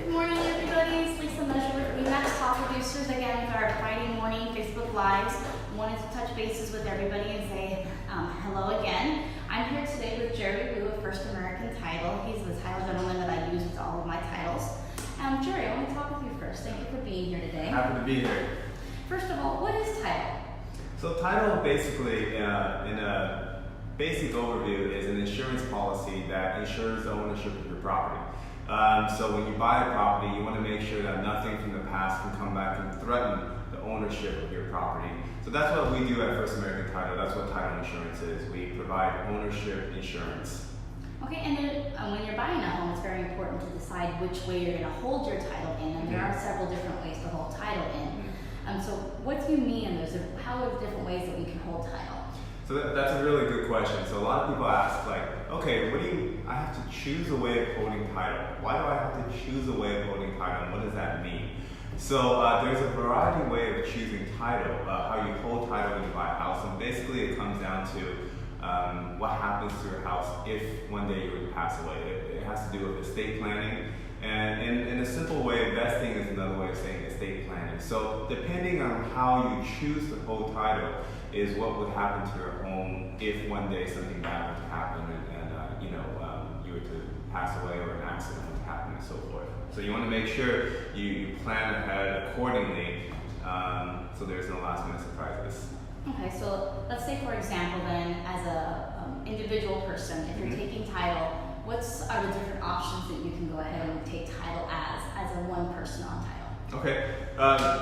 Good morning, everybody. It's Lisa Mejri with REMAX Top Producers again with our Friday morning Facebook Lives. Wanted to touch bases with everybody and say hello again. I'm here today with Jerry Wu of First American Title. He's the title gentleman that I use with all of my titles. Jerry, I want to talk with you first. Thank you for being here today. Happy to be here. First of all, what is title? So title basically, in a basic overview, is an insurance policy that insures the ownership of your property. So when you buy a property, you want to make sure that nothing from the past can come back and threaten the ownership of your property. So that's what we do at First American Title. That's what title insurance is. We provide ownership insurance. Okay, and then when you're buying a home, it's very important to decide which way you're going to hold your title in, and there are several different ways to hold title in. So what do you mean? How are the different ways that we can hold title? So that's a really good question. So a lot of people ask, like, okay, I have to choose a way of holding title. Why do I have to choose a way of holding title, and what does that mean? So there's a variety of ways of choosing title, how you hold title when you buy a house, and basically it comes down to what happens to your house if one day you were to pass away. It has to do with estate planning, and in a simple way, vesting is another way of saying estate planning. So depending on how you choose to hold title is what would happen to your home if one day something bad were to happen and you were to pass away or an accident were to happen and so forth. So you want to make sure you plan ahead accordingly so there's no last minute surprises. Okay, so let's say for example then, as a individual person, if you're taking title, what are the different options that you can go ahead and take title as a one person on title? Okay,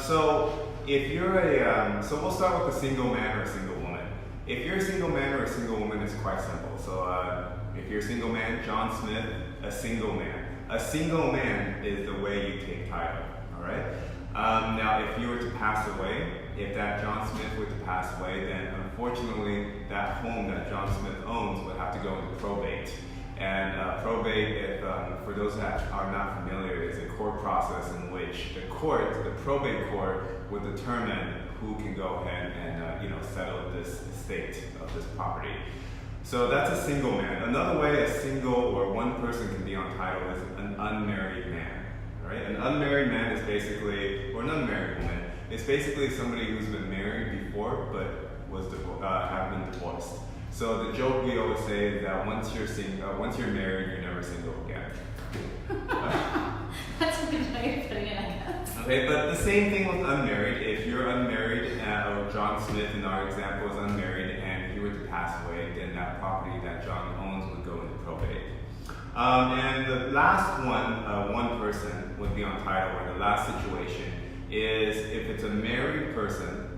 so if you're so we'll start with a single man or a single woman. If you're a single man or a single woman, it's quite simple. So if you're a single man, John Smith, a single man. A single man is the way you take title, all right? Now, if you were to pass away, if that John Smith were to pass away, then unfortunately that home that John Smith owns would have to go into probate. And probate, for those that are not familiar, is a court process in which the probate court, would determine who can go ahead and settle this estate of this property. So that's a single man. Another way a single or one person can be on title is an unmarried man. Right? An unmarried man is basically, or an unmarried woman, it's basically somebody who's been married before but have been divorced. So the joke we always say is that once you're married, you're never single again. That's a good way of putting it, I guess. Okay, but the same thing with unmarried. If you're unmarried, or John Smith in our example is unmarried, and he were to pass away, then that property that John owns would go into probate. And the last one person would be on title, or the last situation is if it's a married person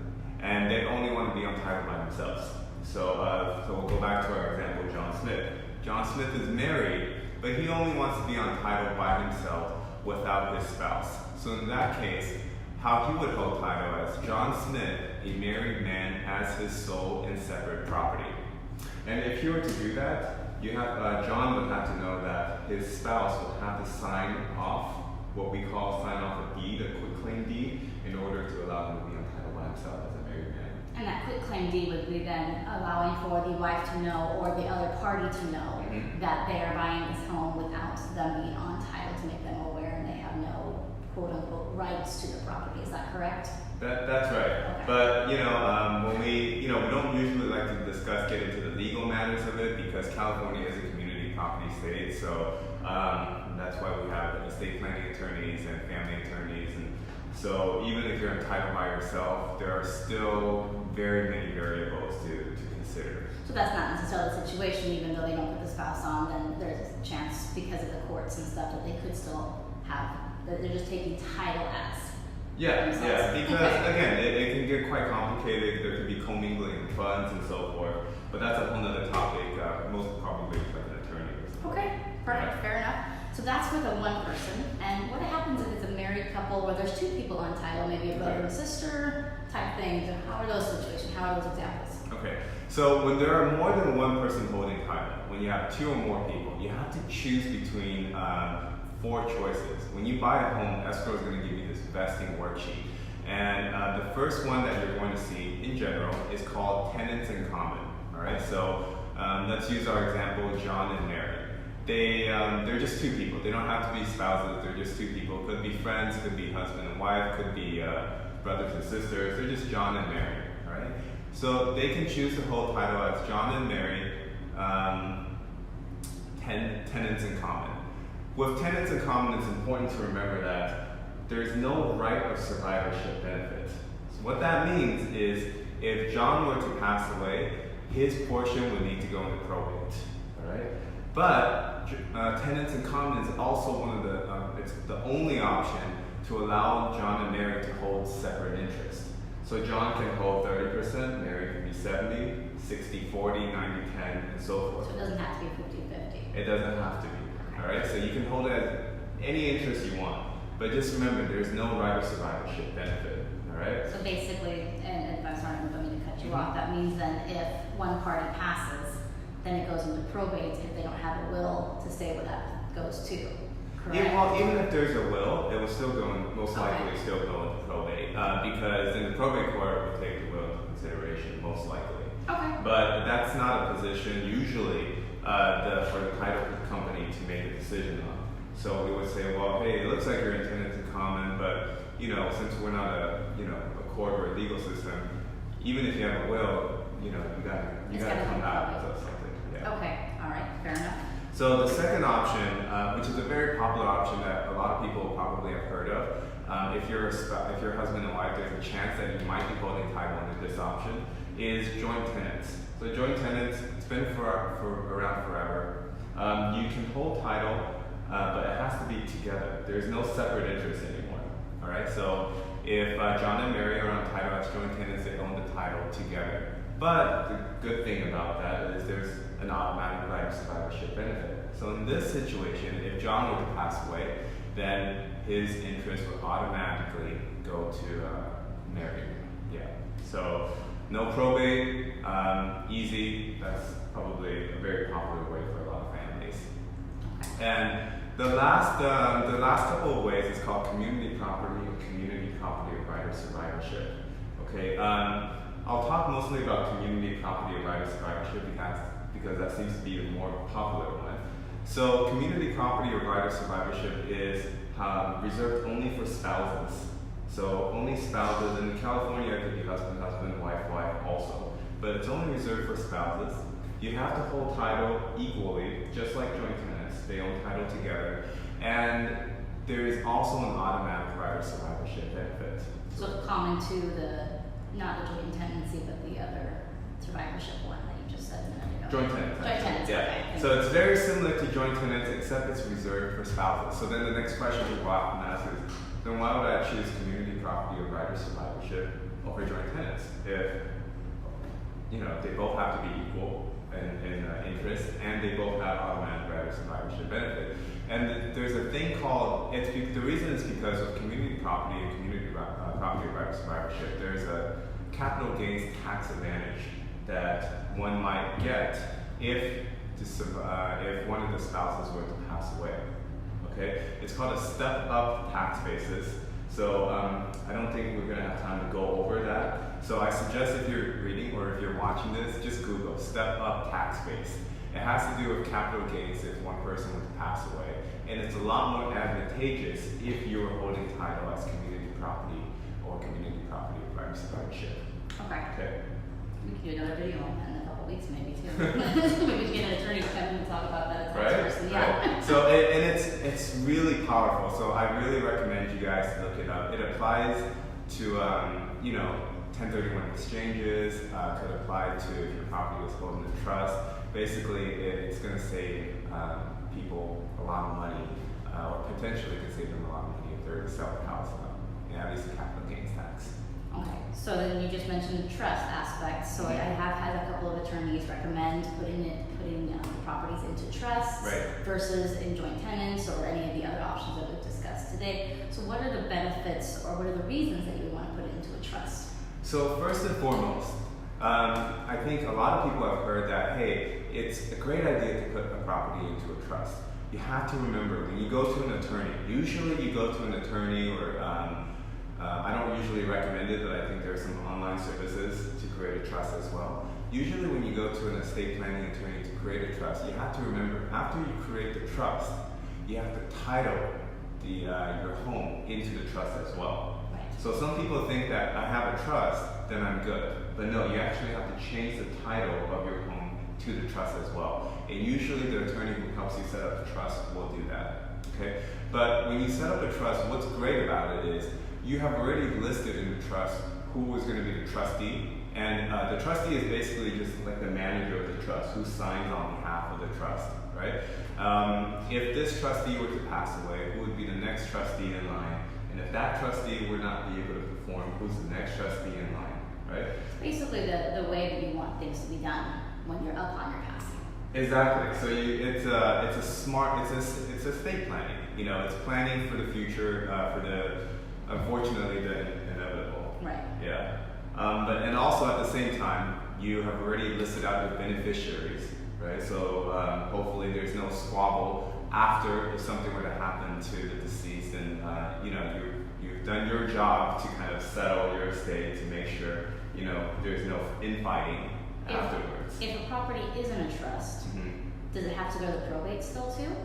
and they only want to be on title by themselves. So we'll go back to our example, John Smith. John Smith is married, but he only wants to be on title by himself without his spouse. So in that case, how he would hold title as John Smith, a married man, as his sole and separate property. And if he were to do that, John would have to know that his spouse would have to sign off what we call a deed, a quitclaim deed, in order to allow him to be on title by himself as a married man. And that quitclaim deed would be then allowing for the wife to know or the other party to know that they are buying this home without them being on title, to make them aware and they have no quote-unquote rights to the property. Is that correct? That's right. Okay. But when we don't usually like to get into the legal matters of it, because California is a community property state. So that's why we have estate planning attorneys and family attorneys, and so even if you're entitled by yourself, there are still very many variables to consider. So that's not necessarily the situation, even though they don't put the spouse on, then there's a chance because of the courts and stuff that they could still have, that they're just taking title as. Yeah, because again, it can get quite complicated. There could be commingling of funds and so forth, but that's a whole other topic, most probably with an attorney. Okay, perfect, fair enough. So that's with a one person. And what happens if it's a married couple where there's two people on title, maybe a brother and sister type thing? How are those situations? How are those examples? Okay, so when there are more than one person holding title, when you have two or more people, you have to choose between 4 choices. When you buy a home, escrow is going to give you this vesting worksheet. And the first one that you're going to see in general is called tenants in common. All right, so let's use our example, John and Mary. they're just two people. They don't have to be spouses. They're just two people. Could be friends. Could be husband and wife. Could be brothers and sisters. They're just John and Mary. All right. So they can choose to hold title as John and Mary, tenants in common. With tenants in common, it's important to remember that there's no right of survivorship benefit. So what that means is if John were to pass away, his portion would need to go into probate. All right. But tenants in common is also one of it's the only option to allow John and Mary to hold separate interest. So John can hold 30%, Mary can be 70, 60, 40, 90, 10, and so forth. So it doesn't have to be 50-50. It doesn't have to be. All right. So you can hold it as any interest you want, but just remember there's no right of survivorship benefit. All right. So basically, and if I'm sorry, I don't mean to cut you off, that means then if one party passes, then it goes into probate if they don't have a will to say where that goes to. Correct? Yeah, well, even if there's a will, it will still go in, most likely Okay. still go into probate because in the probate court will take the will into consideration, most likely. Okay. But that's not a position usually for the title company to make a decision on. So we would say, well, hey, it looks like you're in tenants in common, but since we're not a court or a legal system, even if you have a will, you gotta come back with something. Yeah. Okay. All right. Fair enough. So the second option, which is a very popular option that a lot of people probably have heard of, if you're husband and wife, there's a chance that you might be holding title under this option, is joint tenants. So joint tenants, it's been around forever. You can hold title, but it has to be together. There's no separate interest anymore. All right. So if John and Mary are on title as joint tenants, they own the title together. But the good thing about that is there's an automatic right of survivorship benefit. So in this situation, if John were to pass away, then his interest would automatically go to Mary. Yeah. So no probate, easy. That's probably a very popular way for a lot of families. And the last couple of ways is called community property or community property of right of survivorship. Okay. I'll talk mostly about community property of right of survivorship because that seems to be the more popular one. So community property of right of survivorship is reserved only for spouses. So only spouses, and in California it could be husband, wife also. But it's only reserved for spouses. You have to hold title equally, just like joint tenants. They own title together. And there is also an automatic right of survivorship benefit. So common to not the joint tenancy, but the other survivorship one that you just said a minute ago. Joint tenants. Joint tenants. Yeah. Okay. So it's very similar to joint tenants, except it's reserved for spouses. So then the next question you often ask is, then why would I choose community property or right of survivorship over joint tenants? If they both have to be equal in interest, and they both have automatic right of survivorship benefit. And there's a thing called, the reason is because of community property and community property right of survivorship, there's a capital gains tax advantage that one might get if one of the spouses were to pass away. Okay, it's called a step-up tax basis. So I don't think we're going to have time to go over that. So I suggest if you're reading or if you're watching this, just Google step-up tax base. It has to do with capital gains if one person were to pass away. And it's a lot more advantageous if you are holding title as community property or community property of right of survivorship. Okay. We could do another video on that in a couple weeks maybe too. Maybe we should get an attorney to come in and talk about that as a person. Yeah. Right. So it's really powerful. So I really recommend you guys look it up. It applies to 1031 exchanges. Could apply to if your property was held in a trust. Basically, it's going to save people a lot of money, or potentially could save them a lot of money if they're to sell their house, at least a capital gains tax. Okay, so then you just mentioned the trust aspect. So I have had a couple of attorneys recommend putting properties into trusts versus in joint tenants or any of the other options that we've discussed today. So what are the benefits or what are the reasons that you want to put it into a trust? So first and foremost, I think a lot of people have heard that, hey, it's a great idea to put a property into a trust. You have to remember, when you go to an attorney, usually you go to an attorney or I don't usually recommend it, but I think there are some online services to create a trust as well. Usually when you go to an estate planning attorney to create a trust, you have to remember, after you create the trust, you have to title your home into the trust as well. Right. So some people think that I have a trust, then I'm good. But no, you actually have to change the title of your home to the trust as well. And usually the attorney who helps you set up the trust will do that. Okay? But when you set up a trust, what's great about it is you have already listed in the trust who is going to be the trustee. And the trustee is basically just like the manager of the trust who signs on behalf of the trust, right? If this trustee were to pass away, who would be the next trustee in line? And if that trustee would not be able to perform, who's the next trustee in line, right? Basically the way that you want things to be done when you're up on your passing. Exactly. So it's estate planning. You know, it's planning for the future, unfortunately, the inevitable. Right. Yeah. And also at the same time, you have already listed out your beneficiaries, right? So hopefully there's no squabble after if something were to happen to the deceased, and you've done your job to kind of settle your estate to make sure there's no infighting afterwards. If a property isn't a trust, does it have to go to probate still too?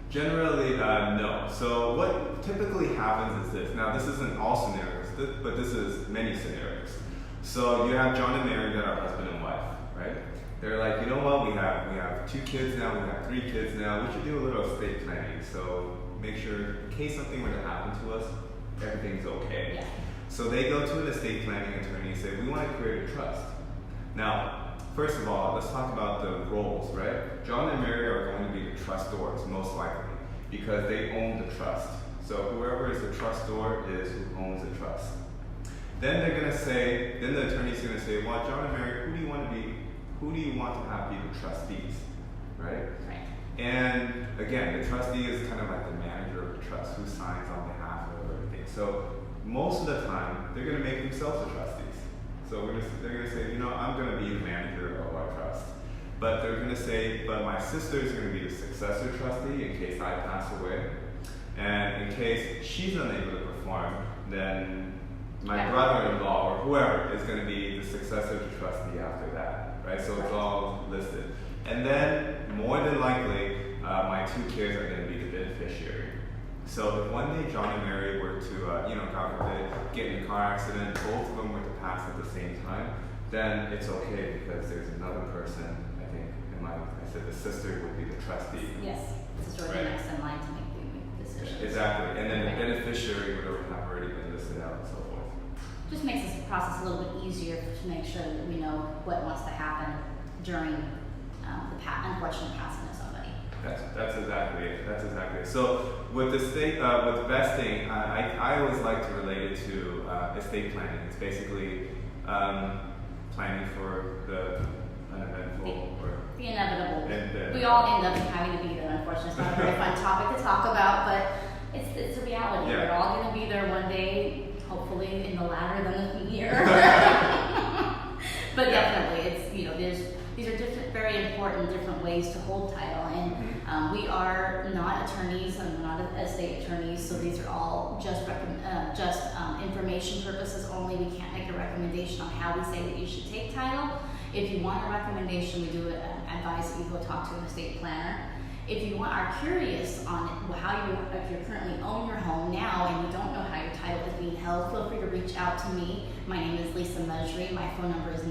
Generally, no. So what typically happens is this. Now, this isn't all scenarios, but this is many scenarios. So you have John and Mary that are husband and wife, right? They're like, you know what? We have 2 kids now. We have 3 kids now. We should do a little estate planning. So make sure, in case something were to happen to us, everything's okay. Yeah. So they go to an estate planning attorney and say, we want to create a trust. Now, first of all, let's talk about the roles, right? John and Mary are going to be the trustors, most likely, because they own the trust. So whoever is the trustor is who owns the trust. Then the attorney's going to say, well, John and Mary, who do you want to have be the trustees, right? Right. And again, the trustee is kind of like the manager of the trust who signs on behalf of everything. So most of the time, they're going to make themselves the trustees. So they're going to say, I'm going to be the manager of our trust. But they're going to say, but my sister is going to be the successor trustee in case I pass away. And in case she's unable to perform, then my brother-in-law or whoever is going to be the successor trustee after that, right? So it's all listed. And then, more than likely, my 2 kids are going to be the beneficiary. So if one day John and Mary were to, God forbid, get in a car accident, both of them were to pass at the same time, then it's okay because there's another person, I think, I said the sister would be the trustee. Yes, the sister would be next in line to make the decision. Exactly, and then the beneficiary would have already been listed out and so forth. Just makes this process a little bit easier to make sure that we know what wants to happen during the unfortunate passing of somebody. That's exactly it. That's exactly it. So with with vesting, I always like to relate it to estate planning. It's basically planning for the uneventful or the inevitable. We all end up having to be there. Unfortunately, it's not a very fun topic to talk about, but it's a reality. Yeah. We're all going to be there one day. Hopefully in the latter than the year. But definitely, it's these are very important different ways to hold title, and we are not attorneys and we're not estate attorneys, so these are all just information purposes only. We can't make a recommendation on how we say that you should take title. If you want a recommendation, we do advise that you go talk to an estate planner. If you are curious on if you currently own your home now and you don't know how your title is being held, feel free to reach out to me. My name is Lisa Mejri. My phone number is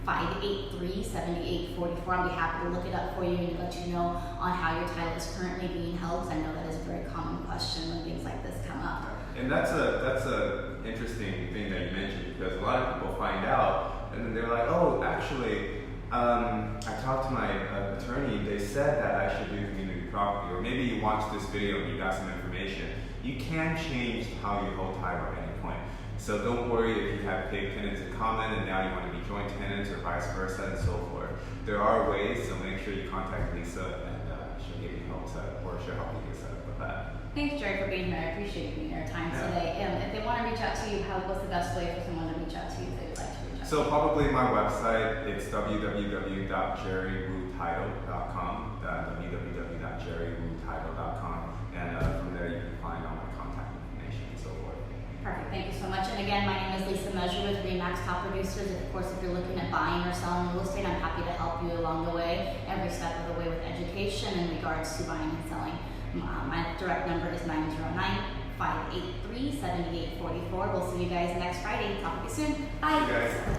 909-583-7844. I'll be happy to look it up for you and let you know on how your title is currently being held, because I know that is a very common question when things like this come up. And that's a interesting thing that you mentioned, because a lot of people find out and then they're like, oh, actually, I talked to my attorney, they said that I should do community property, or maybe you watched this video and you got some information. You can change how you hold title at any point. So don't worry if you have paid tenants in common and now you want to be joint tenants or vice versa and so forth. There are ways, so make sure you contact Lisa and she'll give you help set up, or she'll help you get set up with that. Thanks, Jerry, for being here. I appreciate you being here time today. If they want to reach out to you, what's the best way for someone to reach out to you if they would like to reach out? So probably my website, it's www.jerrywootitle.com, www.jerrywootitle.com, and from there you can find all my contact information and so forth. Perfect, thank you so much. And again, my name is Lisa Mejri with REMAX. REMAX top producers. Of course, if you're looking at buying or selling real estate, I'm happy to help you along the way, every step of the way with education in regards to buying and selling. My direct number is 909-583-7844. We'll see you guys next Friday. Talk to you soon. Bye. Hey guys.